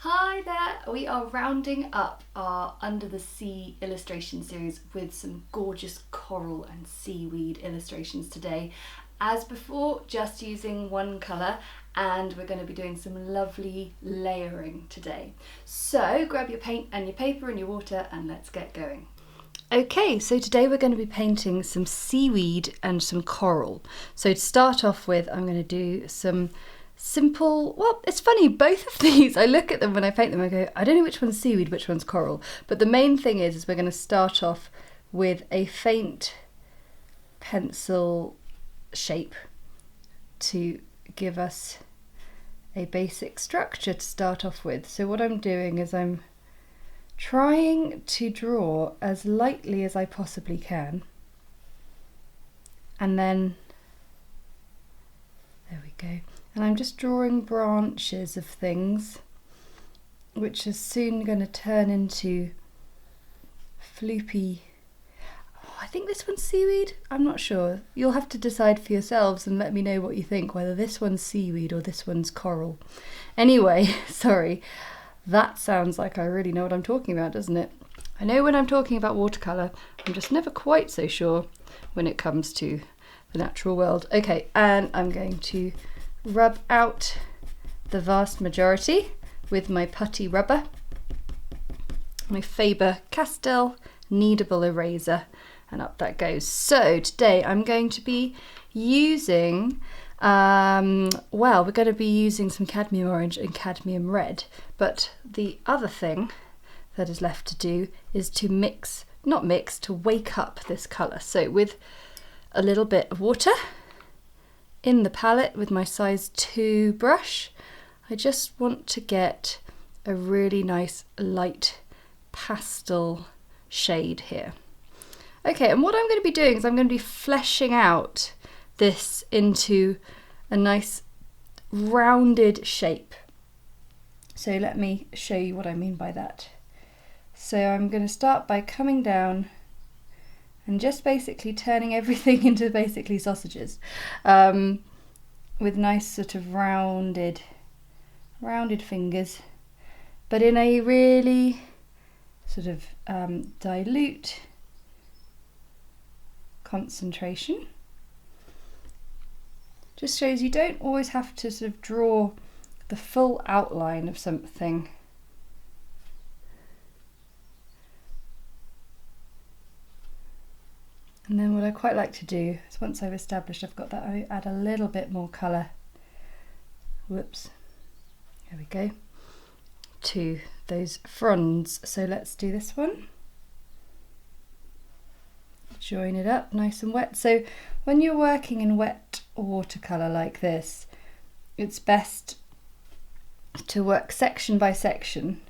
Hi there! We are rounding up our Under the Sea illustration series with some gorgeous coral and seaweed illustrations today. As before, just using one colour, and we're going to be doing some lovely layering today. So grab your paint and your paper and your water and let's get going. Okay, so today we're going to be painting some seaweed and some coral. So to start off with, I'm going to do some simple, well, it's funny, both of these, I look at them when I paint them, I go, I don't know which one's seaweed, which one's coral. But the main thing is we're going to start off with a faint pencil shape to give us a basic structure to start off with. So what I'm doing is I'm trying to draw as lightly as I possibly can, and then there we go. And I'm just drawing branches of things which are soon going to turn into floopy. Oh, I think this one's seaweed. I'm not sure. You'll have to decide for yourselves and let me know what you think, whether this one's seaweed or this one's coral. Anyway, sorry. That sounds like I really know what I'm talking about, doesn't it? I know when I'm talking about watercolour, I'm just never quite so sure when it comes to the natural world. Okay, and I'm going to rub out the vast majority with my putty rubber, my Faber-Castell kneadable eraser, and up that goes. So today I'm going to be using, we're going to be using some Cadmium Orange and Cadmium Red, but the other thing that is left to do is to to wake up this colour. So with a little bit of water in the palette with my size 2 brush, I just want to get a really nice light pastel shade here. Okay, and what I'm going to be doing is I'm going to be fleshing out this into a nice rounded shape. So let me show you what I mean by that. So I'm going to start by coming down and just basically turning everything into basically sausages, with nice sort of rounded fingers, but in a really sort of dilute concentration. Just shows you don't always have to sort of draw the full outline of something. And then what I quite like to do is, once I've established I've got that, I add a little bit more colour, whoops, there we go, to those fronds. So let's do this one. Join it up nice and wet. So when you're working in wet watercolour like this, it's best to work section by section,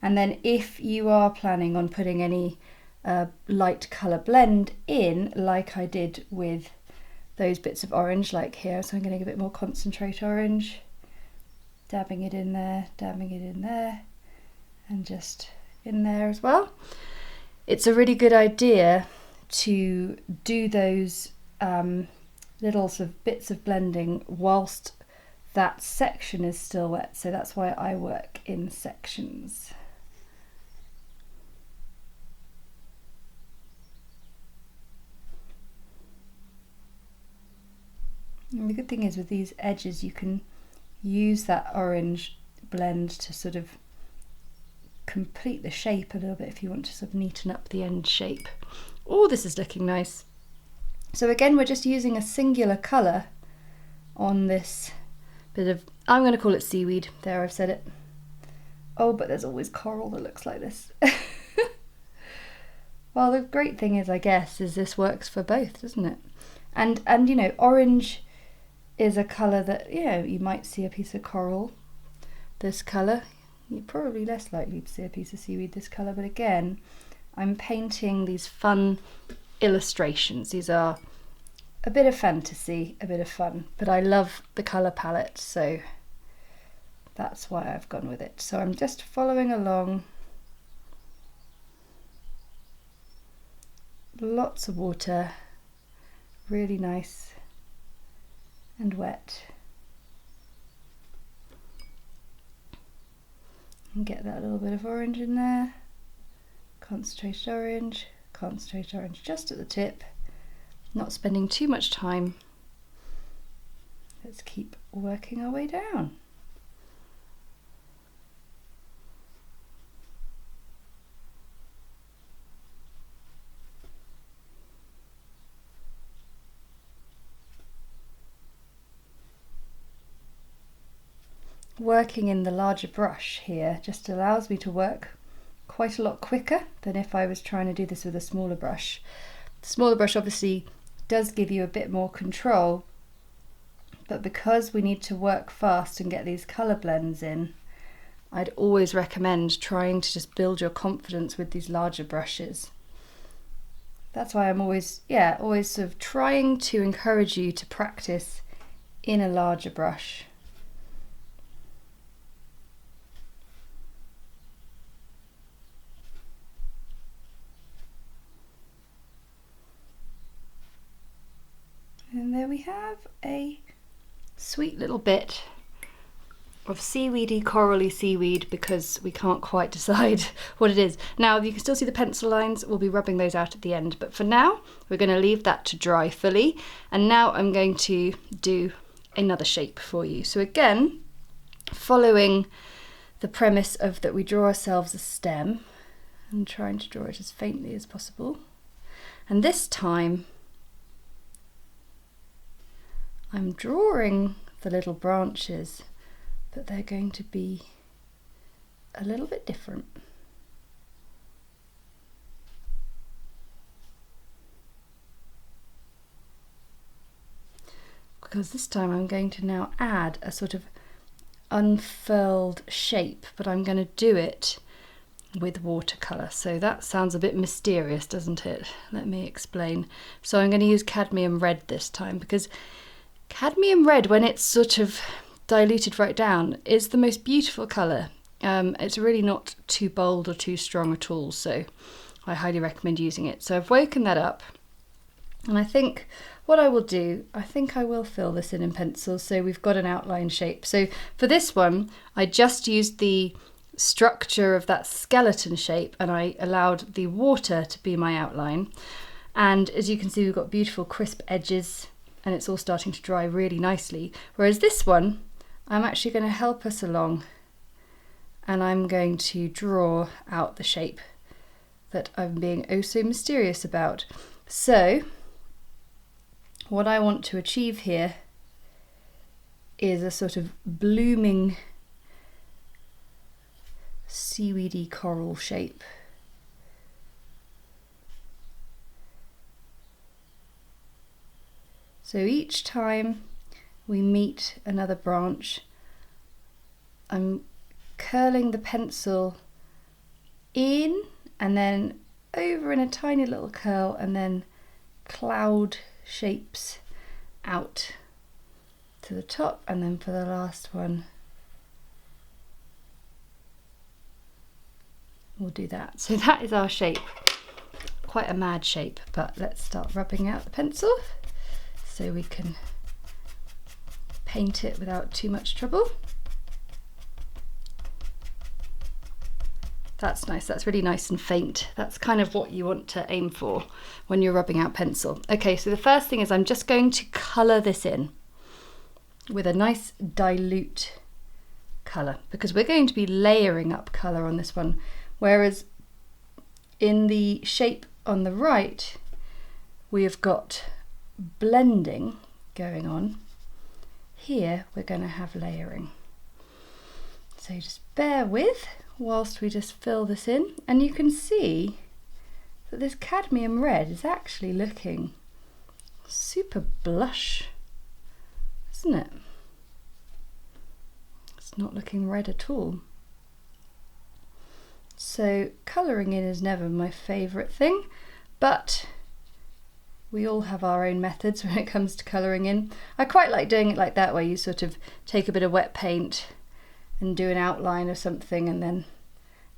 and then if you are planning on putting any light colour blend in, like I did with those bits of orange like here, so I'm going to give it more concentrate orange, dabbing it in there, and just in there as well. It's a really good idea to do those little sort of bits of blending whilst that section is still wet, so that's why I work in sections. And the good thing is with these edges you can use that orange blend to sort of complete the shape a little bit if you want to sort of neaten up the end shape. Oh, this is looking nice. So again, we're just using a singular colour on this bit of, I'm going to call it seaweed. There, I've said it. Oh, but there's always coral that looks like this. Well, the great thing is, I guess, is this works for both, doesn't it? And you know, orange is a colour that, you know, you might see a piece of coral this colour. You're probably less likely to see a piece of seaweed this colour, but again, I'm painting these fun illustrations. These are a bit of fantasy, a bit of fun, but I love the colour palette, so that's why I've gone with it. So I'm just following along. Lots of water, really nice and wet. And get that little bit of orange in there. Concentrated orange just at the tip. Not spending too much time. Let's keep working our way down. Working in the larger brush here just allows me to work quite a lot quicker than if I was trying to do this with a smaller brush. The smaller brush obviously does give you a bit more control, but because we need to work fast and get these colour blends in, I'd always recommend trying to just build your confidence with these larger brushes. That's why I'm always sort of trying to encourage you to practice in a larger brush. And there we have a sweet little bit of seaweedy, corally seaweed, because we can't quite decide what it is. Now you can still see the pencil lines, we'll be rubbing those out at the end, but for now we're going to leave that to dry fully. And now I'm going to do another shape for you. So again, following the premise of that we draw ourselves a stem and trying to draw it as faintly as possible. And this time I'm drawing the little branches, but they're going to be a little bit different. Because this time I'm going to now add a sort of unfurled shape, but I'm going to do it with watercolour. So that sounds a bit mysterious, doesn't it? Let me explain. So I'm going to use Cadmium Red this time, because Cadmium Red, when it's sort of diluted right down, is the most beautiful colour. It's really not too bold or too strong at all, so I highly recommend using it. So I've woken that up, and I think what I will do, I think I will fill this in pencil so we've got an outline shape. So for this one, I just used the structure of that skeleton shape and I allowed the water to be my outline. And as you can see, we've got beautiful crisp edges and it's all starting to dry really nicely. Whereas this one, I'm actually going to help us along and I'm going to draw out the shape that I'm being oh so mysterious about. So what I want to achieve here is a sort of blooming seaweedy coral shape. So each time we meet another branch, I'm curling the pencil in and then over in a tiny little curl and then cloud shapes out to the top, and then for the last one we'll do that. So that is our shape. Quite a mad shape, but let's start rubbing out the pencil so we can paint it without too much trouble. That's nice, that's really nice and faint. That's kind of what you want to aim for when you're rubbing out pencil. Okay, so the first thing is I'm just going to colour this in with a nice dilute colour because we're going to be layering up colour on this one. Whereas in the shape on the right, we have got blending going on. Here we're going to have layering. So just bear with whilst we just fill this in, and you can see that this cadmium red is actually looking super blush, isn't it? It's not looking red at all. So colouring in is never my favourite thing, but we all have our own methods when it comes to colouring in. I quite like doing it like that, where you sort of take a bit of wet paint and do an outline of something and then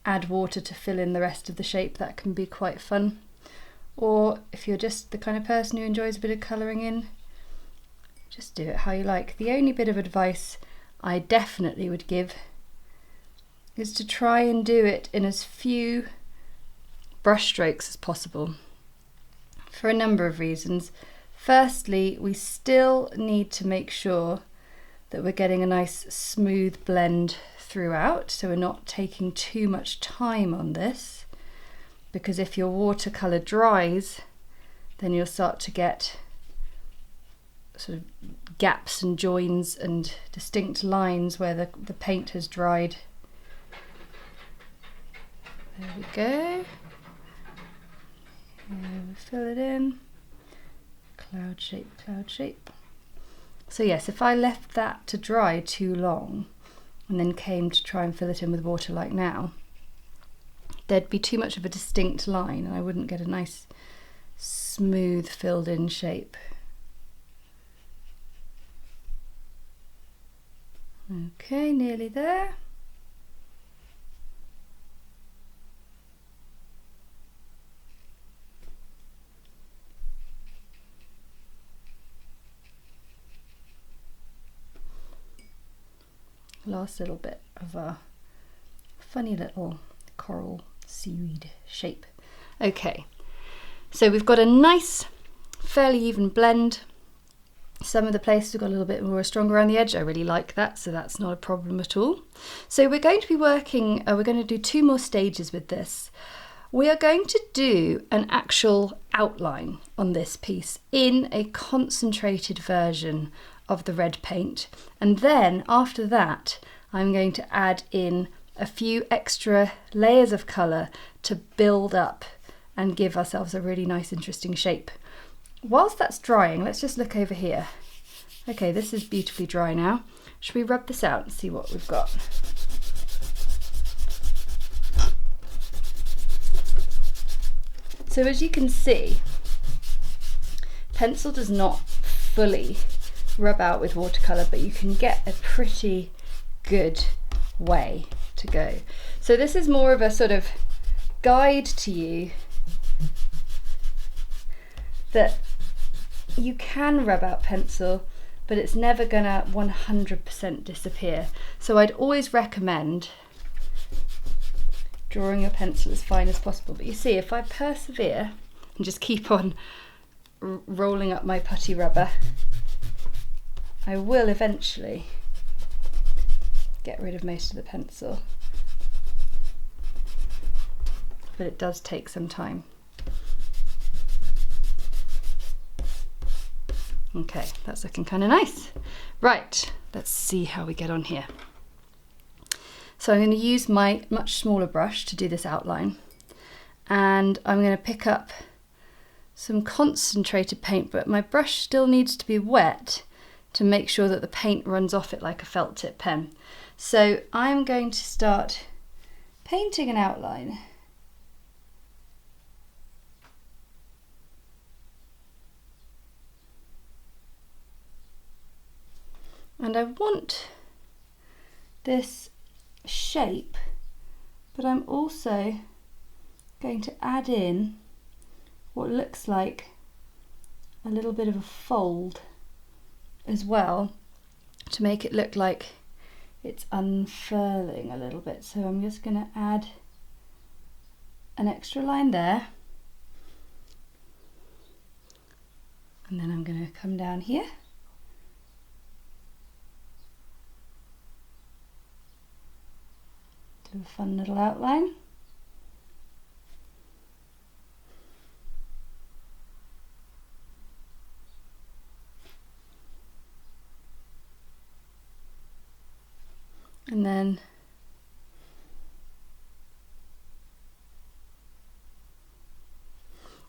add water to fill in the rest of the shape. That can be quite fun. Or if you're just the kind of person who enjoys a bit of colouring in, just do it how you like. The only bit of advice I definitely would give is to try and do it in as few brush strokes as possible, for a number of reasons. Firstly, we still need to make sure that we're getting a nice smooth blend throughout, so we're not taking too much time on this, because if your watercolour dries, then you'll start to get sort of gaps and joins and distinct lines where the paint has dried. There we go. And fill it in. Cloud shape, cloud shape. So yes, if I left that to dry too long and then came to try and fill it in with water like now, there'd be too much of a distinct line and I wouldn't get a nice smooth filled in shape. Okay, nearly there. Last little bit of a funny little coral seaweed shape. Okay, so we've got a nice, fairly even blend. Some of the places have got a little bit more strong around the edge. I really like that, so that's not a problem at all. So we're going to be working, we're going to do 2 more stages with this. We are going to do an actual outline on this piece in a concentrated version of the red paint, and then after that I'm going to add in a few extra layers of colour to build up and give ourselves a really nice interesting shape. Whilst that's drying, let's just look over here. Okay, this is beautifully dry now. Should we rub this out and see what we've got? So as you can see, pencil does not fully rub out with watercolour, but you can get a pretty good way to go. So this is more of a sort of guide to you that you can rub out pencil, but it's never gonna 100% disappear. So I'd always recommend drawing your pencil as fine as possible. But you see, if I persevere and just keep on rolling up my putty rubber, I will eventually get rid of most of the pencil, but it does take some time. Okay, that's looking kind of nice. Right, let's see how we get on here. So I'm going to use my much smaller brush to do this outline, and I'm going to pick up some concentrated paint, but my brush still needs to be wet to make sure that the paint runs off it like a felt tip pen. So I'm going to start painting an outline. And I want this shape, but I'm also going to add in what looks like a little bit of a fold as well, to make it look like it's unfurling a little bit. So I'm just going to add an extra line there, and then I'm going to come down here do a fun little outline. And then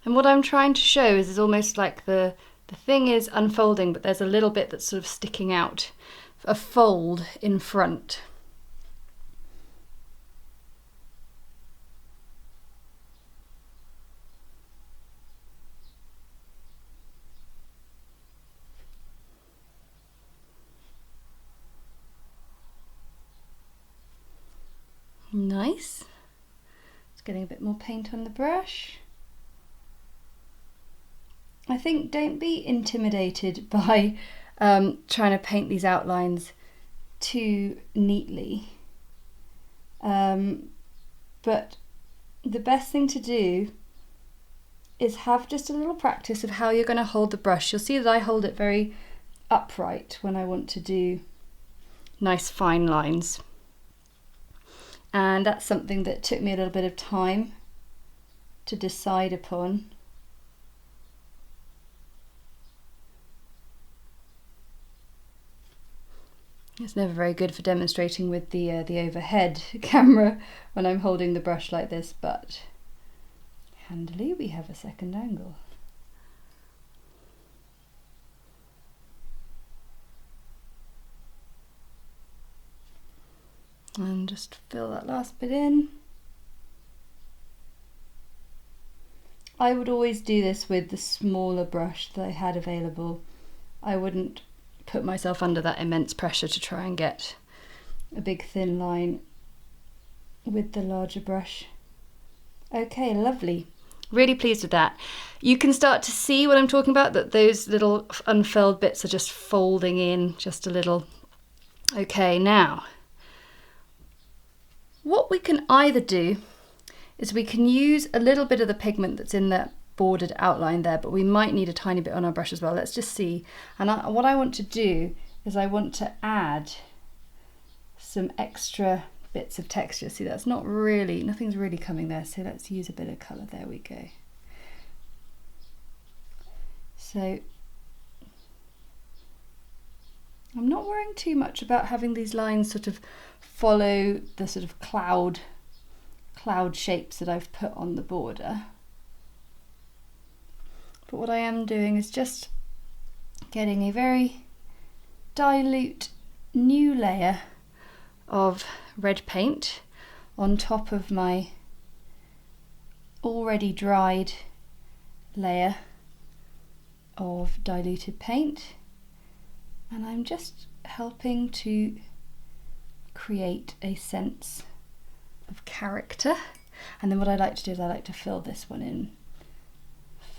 what I'm trying to show is almost like the thing is unfolding, but there's a little bit that's sort of sticking out, a fold in front. Nice. It's getting a bit more paint on the brush. I think don't be intimidated by trying to paint these outlines too neatly. But the best thing to do is have just a little practice of how you're going to hold the brush. You'll see that I hold it very upright when I want to do nice fine lines. And that's something that took me a little bit of time to decide upon. It's never very good for demonstrating with the overhead camera when I'm holding the brush like this, but handily we have a second angle. And just fill that last bit in. I would always do this with the smaller brush that I had available. I wouldn't put myself under that immense pressure to try and get a big thin line with the larger brush. Okay, lovely. Really pleased with that. You can start to see what I'm talking about, that those little unfurled bits are just folding in just a little. Okay, now what we can either do is we can use a little bit of the pigment that's in that bordered outline there, but we might need a tiny bit on our brush as well. Let's just see. And what I want to do is I want to add some extra bits of texture. See, that's not really, nothing's really coming there, so let's use a bit of colour. There we go. So I'm not worrying too much about having these lines sort of follow the sort of cloud shapes that I've put on the border. But what I am doing is just getting a very dilute new layer of red paint on top of my already dried layer of diluted paint, and I'm just helping to create a sense of character. And then what I like to do is I like to fill this one in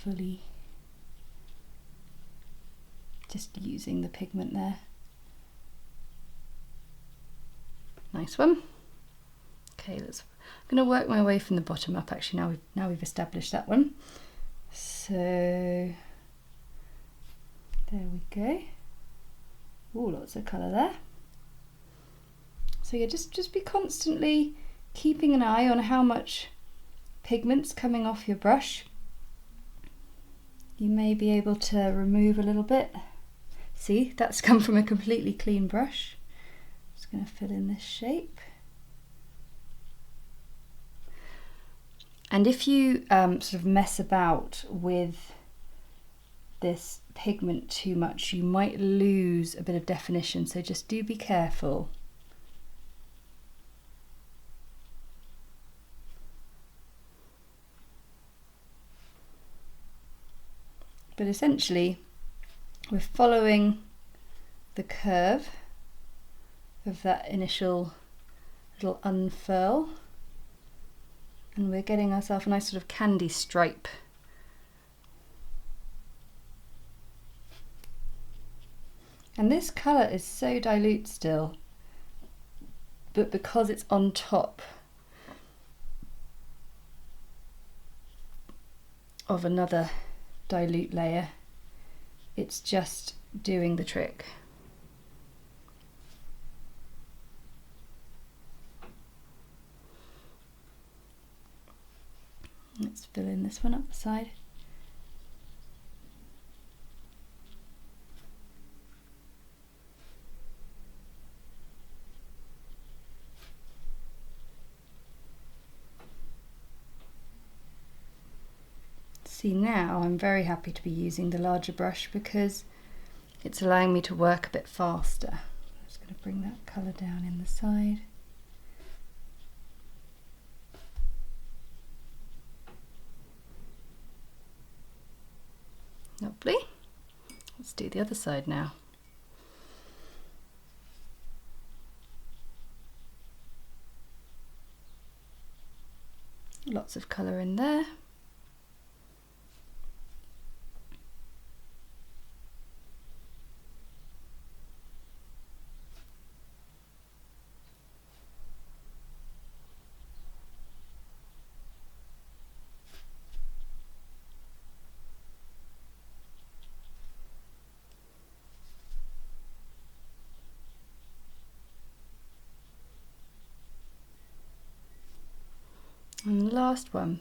fully, just using the pigment there. Nice one. Okay, I'm going to work my way from the bottom up. Actually, now we've established that one. So there we go. Oh, lots of colour there. So yeah, just be constantly keeping an eye on how much pigment's coming off your brush. You may be able to remove a little bit. See, that's come from a completely clean brush. Just going to fill in this shape. And if you sort of mess about with this pigment too much, you might lose a bit of definition, so just do be careful. But essentially, we're following the curve of that initial little unfurl, and we're getting ourselves a nice sort of candy stripe. And this colour is so dilute still, but because it's on top of another dilute layer, it's just doing the trick. Let's fill in this one up the side. See, now I'm very happy to be using the larger brush because it's allowing me to work a bit faster. I'm just going to bring that colour down in the side. Lovely. Let's do the other side now. Lots of colour in there. last one.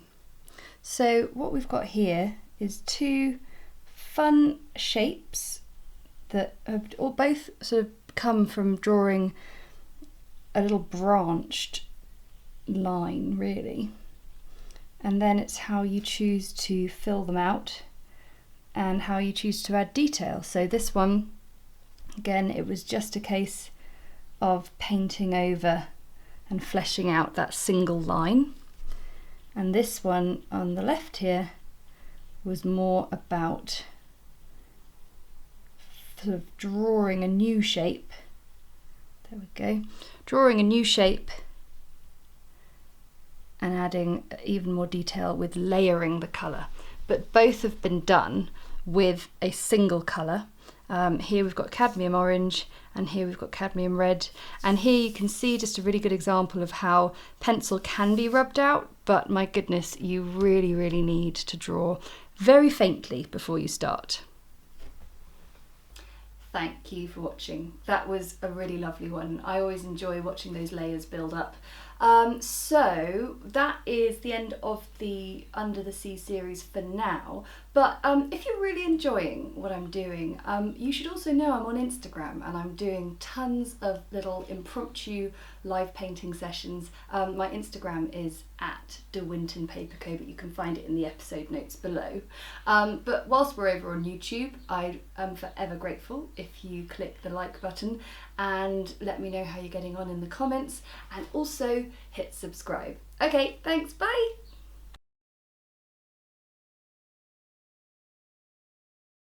So what we've got here is two fun shapes that have all both sort of come from drawing a little branched line, really. And then it's how you choose to fill them out and how you choose to add detail. So this one, again, it was just a case of painting over and fleshing out that single line. And this one on the left here was more about sort of drawing a new shape. There we go. Drawing a new shape and adding even more detail with layering the colour. But both have been done with a single colour. Here we've got Cadmium Orange and here we've got Cadmium Red, and here you can see just a really good example of how pencil can be rubbed out, but my goodness, you really need to draw very faintly before you start. Thank you for watching. That was a really lovely one. I always enjoy watching those layers build up. So that is the end of the Under the Sea series for now, but if you're really enjoying what I'm doing, you should also know I'm on Instagram and I'm doing tons of little impromptu live painting sessions. My Instagram is at @DeWinton_Paperco, but you can find it in the episode notes below. But whilst we're over on YouTube, I am forever grateful if you click the like button and let me know how you're getting on in the comments, and also hit subscribe. Okay, thanks, bye!